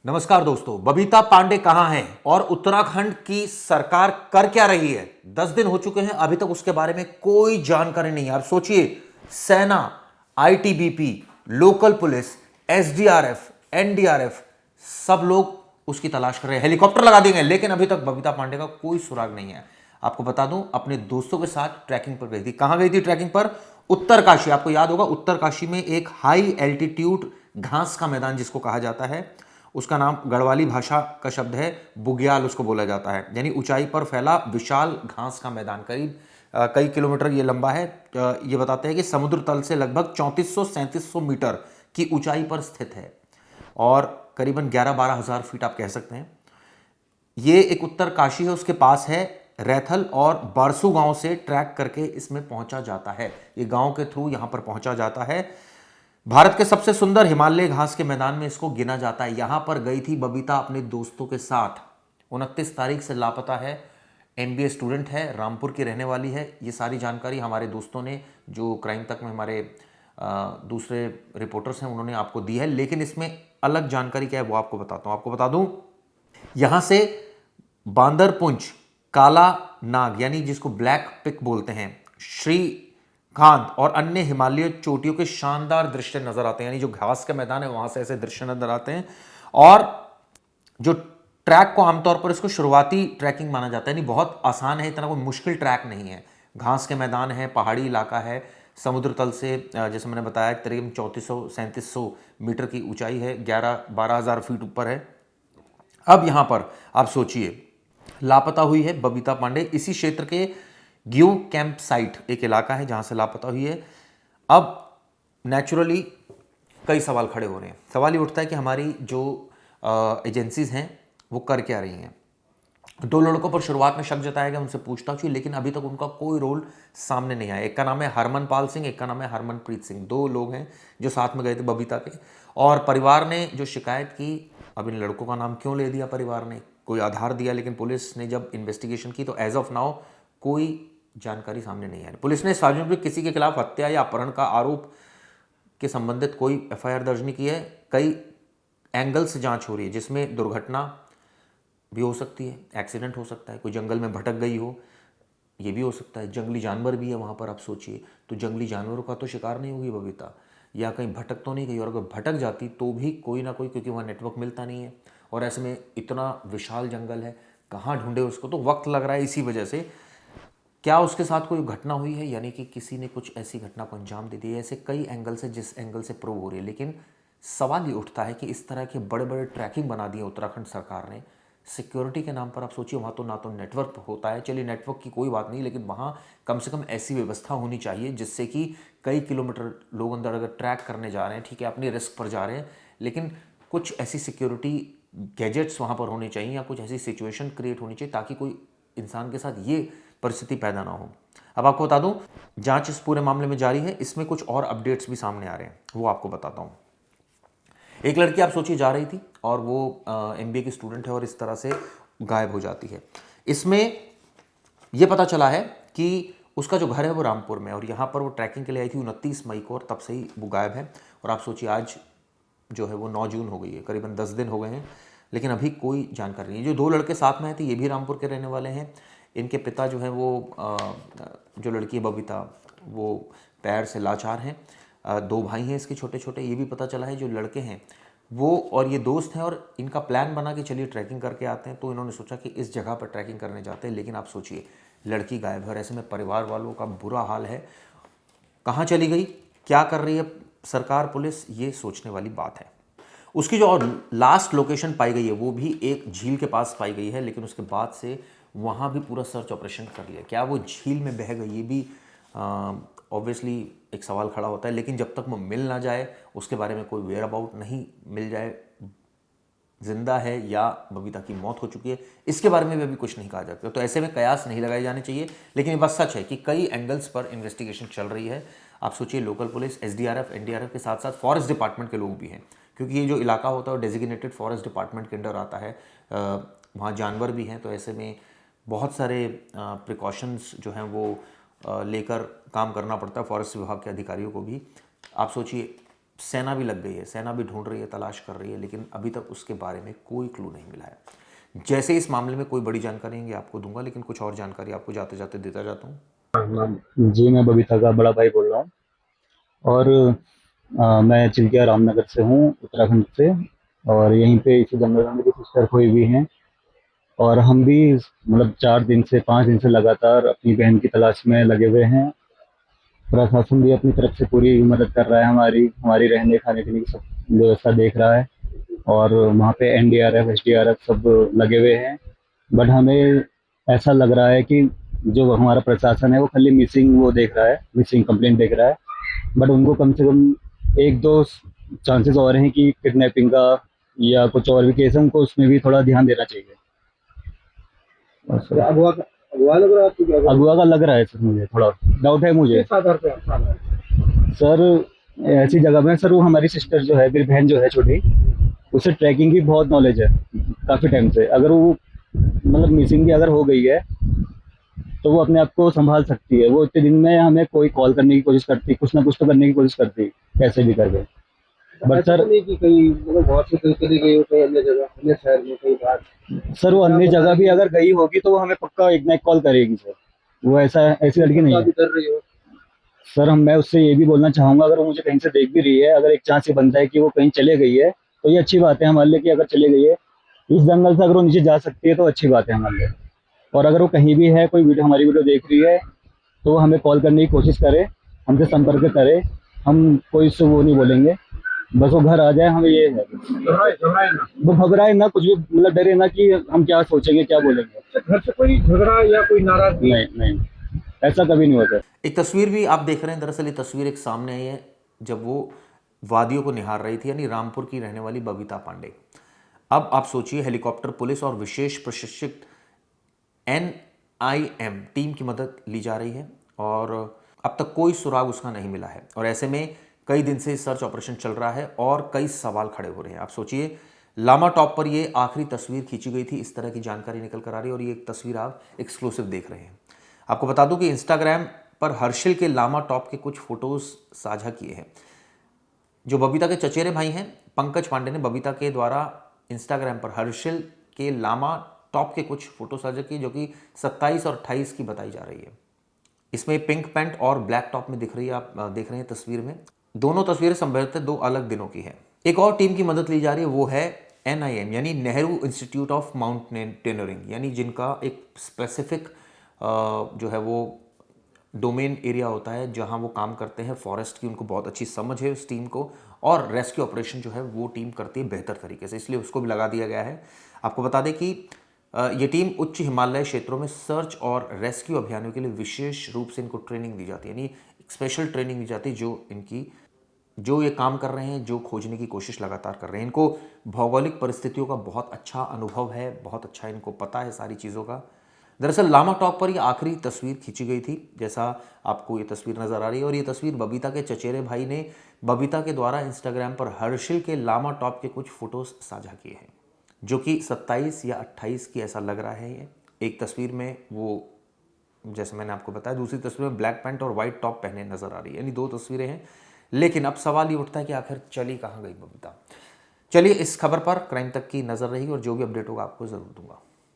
नमस्कार दोस्तों, बबीता पांडे कहां है और उत्तराखंड की सरकार कर क्या रही है। 10 दिन हो चुके हैं, अभी तक उसके बारे में कोई जानकारी नहीं है। आप सोचिए, सेना, ITBP, local police, SDRF, NDRF, सब लोग उसकी तलाश कर रहे हैं, हेलीकॉप्टर लगा देंगे, लेकिन अभी तक बबीता पांडे का कोई सुराग नहीं है। आपको बता दूं, अपने दोस्तों के साथ ट्रैकिंग पर गई थी। कहां गई थी ट्रैकिंग पर? उत्तरकाशी। आपको याद होगा, उत्तरकाशी में एक हाई एल्टीट्यूड घास का मैदान जिसको कहा जाता है, उसका नाम गढ़वाली भाषा का शब्द है बुग्याल, उसको बोला जाता है, यानी ऊंचाई पर फैला विशाल घास का मैदान। करीब कई किलोमीटर ये लंबा है। ये बताते हैं कि समुद्र तल से लगभग 3400-3700 मीटर की ऊंचाई पर स्थित है और करीबन 11-12 हज़ार फीट आप कह सकते हैं। ये एक उत्तरकाशी है, उसके पास है रैथल और बारसू गांव से ट्रैक करके इसमें पहुंचा जाता है। ये गांव के थ्रू यहां पर पहुंचा जाता है। भारत के सबसे सुंदर हिमालय घास के मैदान में इसको गिना जाता है। यहां पर गई थी बबीता अपने दोस्तों के साथ। 29 तारीख से लापता है। एमबीए स्टूडेंट है, रामपुर की रहने वाली है। ये सारी जानकारी हमारे दोस्तों ने, जो क्राइम तक में हमारे दूसरे रिपोर्टर्स हैं, उन्होंने आपको दी है। लेकिन इसमें अलग जानकारी क्या है वो आपको बताता हूं। आपको बता दूं, यहां से बांदरपुंज, काला नाग यानी जिसको ब्लैक पिक बोलते हैं, श्रीकांत और अन्य हिमालय चोटियों के शानदार दृश्य नजर आते हैं। यानी जो घास का मैदान है वहां से ऐसे दृश्य नजर आते हैं। और जो ट्रैक को आमतौर पर इसको शुरुआती ट्रैकिंग माना जाता है, यानी बहुत आसान है, इतना कोई मुश्किल ट्रैक नहीं है। घास के मैदान है, पहाड़ी इलाका है, समुद्र तल से जैसे मैंने बताया करीब 3400-3700 मीटर की ऊंचाई है, 11-12 हज़ार फीट ऊपर है। अब यहां पर आप सोचिए, लापता हुई है बबीता पांडे इसी क्षेत्र के ग्यू कैंप साइट, एक इलाका है जहां से लापता हुई है। अब नेचुरली कई सवाल खड़े हो रहे हैं। सवाल ये उठता है कि हमारी जो एजेंसीज हैं वो कर क्या रही हैं। 2 लड़कों पर शुरुआत में शक जताया गया, उनसे पूछताछ हुई, लेकिन अभी तक उनका कोई रोल सामने नहीं आया। एक का नाम है हरमनपाल सिंह, एक का नाम है हरमनप्रीत सिंह। 2 लोग हैं जो साथ में गए थे बबीता के। और परिवार ने जो शिकायत की, अब इन लड़कों का नाम क्यों ले दिया परिवार ने, कोई आधार दिया, लेकिन पुलिस ने जब इन्वेस्टिगेशन की तो एज ऑफ नाउ कोई जानकारी सामने नहीं आई। पुलिस ने सार्वजनिक में किसी के खिलाफ हत्या या अपहरण का आरोप के संबंधित कोई एफआईआर दर्ज नहीं की है। कई एंगल से जांच हो रही है, जिसमें दुर्घटना भी हो सकती है, एक्सीडेंट हो सकता है, कोई जंगल में भटक गई हो, ये भी हो सकता है, जंगली जानवर भी है वहाँ पर। आप सोचिए, तो जंगली जानवरों का तो शिकार नहीं होगी बबीता, या कहीं भटक तो नहीं गई, और अगर भटक जाती तो भी कोई ना कोई, क्योंकि वहाँ नेटवर्क मिलता नहीं है और ऐसे में इतना विशाल जंगल है, कहाँ ढूंढे उसको, तो वक्त लग रहा है। इसी वजह से क्या उसके साथ कोई घटना हुई है, यानी कि किसी ने कुछ ऐसी घटना को अंजाम दे दिया। ऐसे कई एंगल से, जिस एंगल से प्रूव हो रही है, लेकिन सवाल ये उठता है कि इस तरह के बड़े बड़े ट्रैकिंग बना दिए उत्तराखंड सरकार ने सिक्योरिटी के नाम पर। आप सोचिए, वहाँ तो ना तो नेटवर्क होता है, चलिए नेटवर्क की कोई बात नहीं, लेकिन वहाँ कम से कम ऐसी व्यवस्था होनी चाहिए जिससे कि कई किलोमीटर लोग अंदर अगर ट्रैक करने जा रहे हैं, ठीक है, अपनी रिस्क पर जा रहे हैं, लेकिन कुछ ऐसी सिक्योरिटी गैजेट्स वहाँ पर होने चाहिए, या कुछ ऐसी सिचुएशन क्रिएट होनी चाहिए ताकि कोई इंसान के साथ ये परिस्थिति पैदा ना हो। अब आपको बता दूं, जांच इस पूरे मामले में जारी है। इसमें कुछ और अपडेट्स भी सामने आ रहे हैं, वो आपको बताता हूं। एक लड़की आप सोचिए जा रही थी और वो एमबीए की स्टूडेंट है और इस तरह से गायब हो जाती है। इसमें यह पता चला है कि उसका जो घर है वो रामपुर में, और यहाँ पर वो ट्रैकिंग के लिए आई थी 29 मई को, और तब से ही वो गायब है। और आप सोचिए, आज जो है वो 9 जून हो गई है, करीबन 10 दिन हो गए हैं, लेकिन अभी कोई जानकारी नहीं। जो 2 लड़के साथ में आए थे ये भी रामपुर के रहने वाले हैं। इनके पिता जो हैं वो जो लड़की है बबीता, वो पैर से लाचार हैं। 2 भाई हैं इसके छोटे छोटे। ये भी पता चला है जो लड़के हैं वो और ये दोस्त हैं, और इनका प्लान बना कि चलिए ट्रैकिंग करके आते हैं। तो इन्होंने सोचा कि इस जगह पर ट्रैकिंग करने जाते हैं, लेकिन आप सोचिए, लड़की गायब है और ऐसे में परिवार वालों का बुरा हाल है। कहाँ चली गई, क्या कर रही है सरकार, पुलिस, ये सोचने वाली बात है। उसकी जो और लास्ट लोकेशन पाई गई है वो भी एक झील के पास पाई गई है, लेकिन उसके बाद से वहाँ भी पूरा सर्च ऑपरेशन कर लिया। क्या वो झील में बह गई, ये भी ऑब्वियसली एक सवाल खड़ा होता है। लेकिन जब तक वो मिल ना जाए, उसके बारे में कोई वेयर अबाउट नहीं मिल जाए, जिंदा है या बबीता की मौत हो चुकी है, इसके बारे में भी अभी कुछ नहीं कहा जाता। तो ऐसे में कयास नहीं लगाए जाने चाहिए। लेकिन ये बस सच है कि कई एंगल्स पर इन्वेस्टिगेशन चल रही है। आप सोचिए, लोकल पुलिस, एसडीआरएफ, एनडीआरएफ के साथ साथ फॉरेस्ट डिपार्टमेंट के लोग भी हैं, क्योंकि ये जो इलाका होता है वो डेजिग्नेटेड फॉरेस्ट डिपार्टमेंट के अंडर आता है। वहाँ जानवर भी हैं, तो ऐसे में बहुत सारे प्रिकॉशंस जो हैं वो लेकर काम करना पड़ता है फॉरेस्ट विभाग के अधिकारियों को भी। आप सोचिए, सेना भी लग गई है, सेना भी ढूंढ रही है, तलाश कर रही है, लेकिन अभी तक उसके बारे में कोई क्लू नहीं मिला है। जैसे इस मामले में कोई बड़ी जानकारी आएंगी आपको दूंगा, लेकिन कुछ और जानकारी आपको जाते जाते देता जाता हूँ। जी, मैं बबीता का बड़ा भाई बोल रहा हूँ और मैं चिल्किया रामनगर से हूँ, उत्तराखंड से। और यहीं पे इसी जंगल में मेरी सिस्टर खोई हुई हैं और हम भी मतलब 4 दिन से 5 दिन से लगातार अपनी बहन की तलाश में लगे हुए हैं। प्रशासन भी अपनी तरफ से पूरी मदद कर रहा है, हमारी हमारी रहने खाने पीने की सब व्यवस्था देख रहा है और वहाँ पे एनडीआरएफ एसडीआरएफ सब लगे हुए हैं। बट हमें ऐसा लग रहा है कि जो हमारा प्रशासन है वो खाली मिसिंग वो देख रहा है, मिसिंग कंप्लेंट देख रहा है। बट उनको कम से कम एक दो चांसेस और हैं कि किडनैपिंग का या कुछ और भी केस है, उनको उसमें भी थोड़ा ध्यान देना चाहिए। बस सर। अगवा लग रहा है आपको? क्या अगवा का लग रहा है सर, मुझे थोड़ा डाउट है मुझे। किस आधार पे सर? ऐसी जगह में सर, वो हमारी सिस्टर जो है, मेरी बहन जो है छोटी, उसे ट्रैकिंग की बहुत नॉलेज है काफ़ी टाइम से। अगर वो मतलब मिसिंग भी अगर हो गई है तो वो अपने आप को संभाल सकती है। वो इतने दिन में हमें कोई कॉल करने की कोशिश करती, कुछ ना कुछ तो करने की कोशिश करती, कैसे भी करके। बट सर नहीं कि कहीं मतलब बहुत से कहीं चली गई हो, कहीं अन्य जगह अन्य शहर में कहीं बाहर। सर वो अन्य जगह भी अगर गई होगी तो वो हमें पक्का एक ना एक कॉल करेगी सर। वो ऐसा ऐसी लड़की नहीं है। कर रही हो सर। हम मैं उससे ये भी बोलना चाहूंगा, अगर वो मुझे कहीं से देख भी रही है, अगर एक चांस ये बनता है कि वो कहीं चले गई है तो ये अच्छी बात है हमारे लिए कि अगर चले गई है इस जंगल से, अगर वो नीचे जा सकती है तो अच्छी बात है हमारे लिए। और अगर वो कहीं भी है, कोई वीडियो हमारी वीडियो देख रही है, तो वो हमें कॉल करने की कोशिश करे, हमसे संपर्क करे। हम कोई उससे वो नहीं बोलेंगे, बस वो घर आ जाए, हमें ये है। वो घबराए ना, कुछ भी मतलब डरे ना कि हम क्या सोचेंगे क्या बोलेंगे। घर से कोई झगड़ा या कोई नाराजगी? नहीं नहीं, ऐसा कभी नहीं होता। एक तस्वीर भी आप देख रहे हैं, दरअसल ये तस्वीर एक सामने आई है जब वो वादियों को निहार रही थी, यानी रामपुर की रहने वाली बबीता पांडे। अब आप सोचिए, हेलीकॉप्टर पुलिस और विशेष प्रशिक्षित एनआईएम टीम की मदद ली जा रही है और अब तक कोई सुराग उसका नहीं मिला है। और ऐसे में कई दिन से सर्च ऑपरेशन चल रहा है और कई सवाल खड़े हो रहे हैं। आप सोचिए, लामा टॉप पर ये आखिरी तस्वीर खींची गई थी, इस तरह की जानकारी निकल कर आ रही है और ये एक तस्वीर आप एक्सक्लूसिव देख रहे हैं। आपको बता दूं कि इंस्टाग्राम पर हर्षिल के लामा टॉप के कुछ फोटोज साझा किए हैं। जो बबीता के चचेरे भाई हैं, पंकज पांडे ने बबीता के द्वारा इंस्टाग्राम पर हर्षिल के लामा टॉप के कुछ फोटो साझा किए, जो कि 27 और 28 की बताई जा रही है। इसमें पिंक पैंट और ब्लैक टॉप में दिख रही है, आप देख रहे हैं तस्वीर में। दोनों तस्वीरें संभवतः 2 अलग दिनों की है। एक और टीम की मदद ली जा रही है, वो है एनआईएम यानी नेहरू इंस्टीट्यूट ऑफ माउंटेनियरिंग, यानी जिनका एक स्पेसिफिक जो है वो डोमेन एरिया होता है जहां वो काम करते हैं फॉरेस्ट की। उनको बहुत अच्छी समझ है उस टीम को, और रेस्क्यू ऑपरेशन जो है वो टीम करती है बेहतर तरीके से, इसलिए उसको भी लगा दिया गया है। आपको बता दें कि ये टीम उच्च हिमालय क्षेत्रों में सर्च और रेस्क्यू अभियानों के लिए विशेष रूप से इनको ट्रेनिंग दी जाती है, यानी स्पेशल ट्रेनिंग दी जाती है। जो ये काम कर रहे हैं, जो खोजने की कोशिश लगातार कर रहे हैं, इनको भौगोलिक परिस्थितियों का बहुत अच्छा अनुभव है, बहुत अच्छा इनको पता है सारी चीज़ों का। दरअसल लामा टॉप पर ये आखिरी तस्वीर खींची गई थी, जैसा आपको ये तस्वीर नज़र आ रही है। और ये तस्वीर बबीता के चचेरे भाई ने बबीता के द्वारा इंस्टाग्राम पर हर्षिल के लामा टॉप के कुछ फोटोज साझा किए हैं, जो कि 27 या 28 की ऐसा लग रहा है। ये एक तस्वीर में वो, जैसे मैंने आपको बताया, दूसरी तस्वीर में ब्लैक पैंट और वाइट टॉप पहने नजर आ रही है, यानी 2 तस्वीरें हैं। लेकिन अब सवाल ये उठता है कि आखिर चली कहाँ गई बबीता। चलिए, इस खबर पर क्राइम तक की नज़र रहेगी और जो भी अपडेट होगा आपको ज़रूर दूंगा।